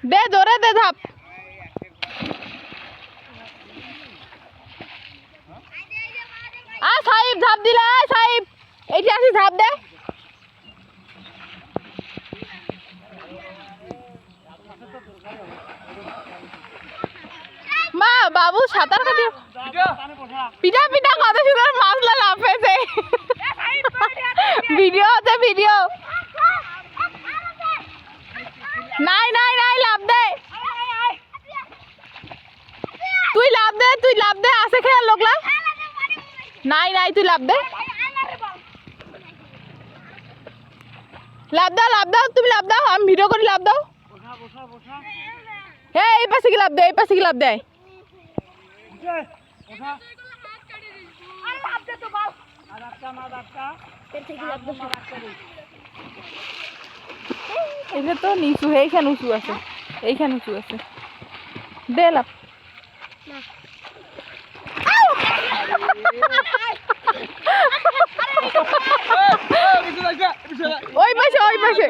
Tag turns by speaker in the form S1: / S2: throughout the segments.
S1: দে জোরে দে ধাপ সাহিব ধাপ দিলে সাহিব এইটি আসি ধাপ দে মা বাবু সাঁতার কাটি পিঠা পিঠা কত সুন্দর মাছলা লাফেছে ভিডিও আছে ভিডিও নাই নাই নাই লাভ দে তুই লাভ দে আছে খেয়াল লোকলা নাই নাই তুই লাভ দে লাভ দাও তুমি লাভ দাও আমি ভিডিও করি লাভ দাও হে এই পাশে কি লাভ দে এটা তো নিচু এইখানে উঁচু আছে দে লাভ ওই পাশে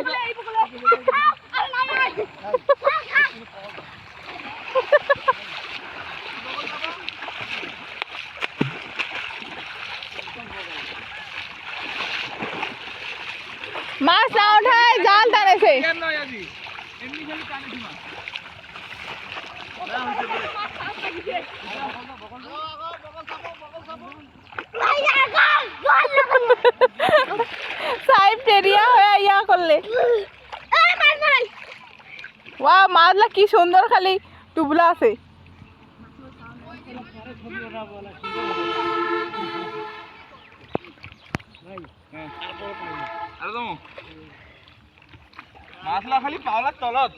S1: মাছ না ওঠায় জাল টানেছে সাহেব টেরিয়া হয়ে ইয়া করলে ওয়া মাছলা কি সুন্দর খালি টুবলা আছে
S2: মাছলা খালি পাওলার তলত